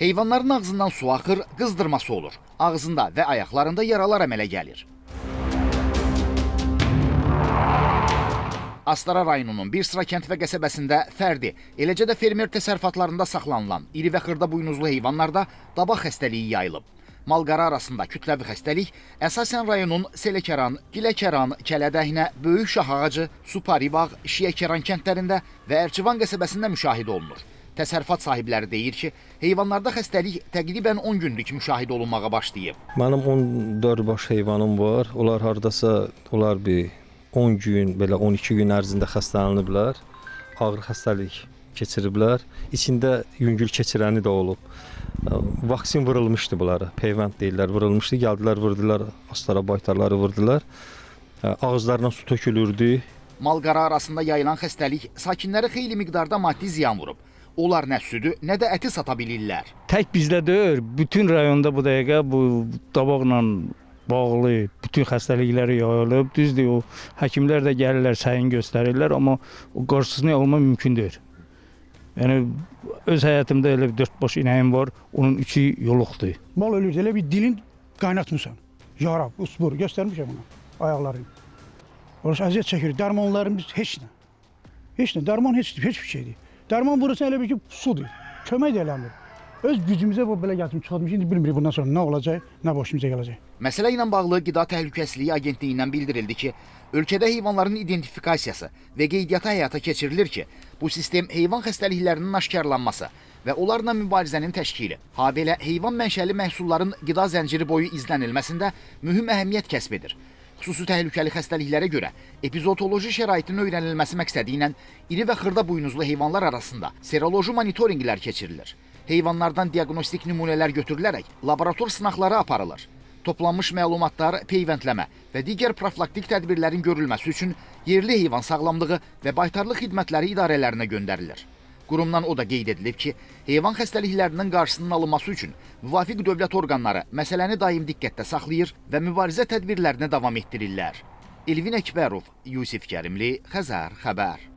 Heyvanların ağzından su axır, qızdırması olur. Ağzında və ayaqlarında yaralar əmələ gəlir. Astara rayonunun bir sıra kənd və qəsəbəsində fərdi, eləcə də fermer təsərrüfatlarında saxlanılan iri və xırda buynuzlu heyvanlarda dabaq xəstəliyi yayılıb. Malqara arasında kütləvi xəstəlik əsasən rayonun Seləkəran, Giləkəran, Kələdəhnə, Böyük Şah Ağacı, Suparibağ, Şiyəkəran kəndlərində və Ərcivan qəsəbəsində müşahidə olunur. Təsərrüfat sahibləri deyir ki, heyvanlarda xəstəlik təqribən 10 gündür müşahidə olunmağa başlayıb. Mənim 14 baş heyvanım var. Onlar hardasa bir 10 gün, belə 12 gün ərzində xəstələniblər. Ağır xəstəlik keçiriblər. İçində yüngül keçirəni də olub. Vaksin vurulmuşdu bunlara. Peyvənd deyirlər, vurulmuşdu. Gəldilər, vurdular, astara baytarları vurdular. Ağızlarına su tökülürdü. Malqara arasında yayılan xəstəlik sakinlərə xeyli miqdarda maddi ziyan vurub. Onlar nə südü, nə də əti sata bilirlər. Tək bizdə deyil, bütün rayonda bu dəqiqə bu dabaqla bağlı bütün xəstəlikləri yayılıb. Düzdür, o həkimlər də gəlirlər, səyin göstərirlər, amma o qarşısını alma mümkün deyil. Yəni, öz həyatımda elə bir 4 baş inəyim var, onun 3-ü yoluqdur. Mal ölür, elə bir dilin qaynatmırsan. Yarab, usbur, göstərmişəm ona, ayaqlarını. Orası əziyyət çəkir, dərmanlarımız heç nə. Heç nə, dərman heç bir şeydir. Dərman vurursan elə bir ki, sudur, kömək də eləmir. Öz gücümüzə bu belə gətirib çıxartmış, indi bilmirik bundan sonra nə olacaq, nə başımıza gələcək. Məsələ ilə bağlı Qida Təhlükəsizliyi Agentliyindən bildirildi ki, ölkədə heyvanların identifikasiyası və qeydiyyatı həyata keçirilir ki, bu sistem heyvan xəstəliklərinin aşkarlanması və onlarla mübarizənin təşkili, habelə heyvan mənşəli məhsulların qida zənciri boyu izlənilməsində mühüm əhəmiyyət kəsb edir. Xüsusi təhlükəli xəstəliklərə görə epizotoloji şəraitin öyrənilməsi məqsədi ilə iri və xırda buynuzlu heyvanlar arasında seroloji monitorinqlər keçirilir. Heyvanlardan diaqnostik nümunələr götürülərək laborator sınaqları aparılır. Toplanmış məlumatlar peyvəndləmə və digər profilaktik tədbirlərin görülməsi üçün yerli heyvan sağlamlığı və baytarlıq xidmətləri idarələrinə göndərilir. Qurumdan o da qeyd edilib ki, heyvan xəstəliklərinin qarşısının alınması üçün müvafiq dövlət orqanları məsələni daim diqqətdə saxlayır və mübarizə tədbirlərinə davam etdirirlər. Elvin Əkbərov, Yusif Kərimli, Xəzər xəbər.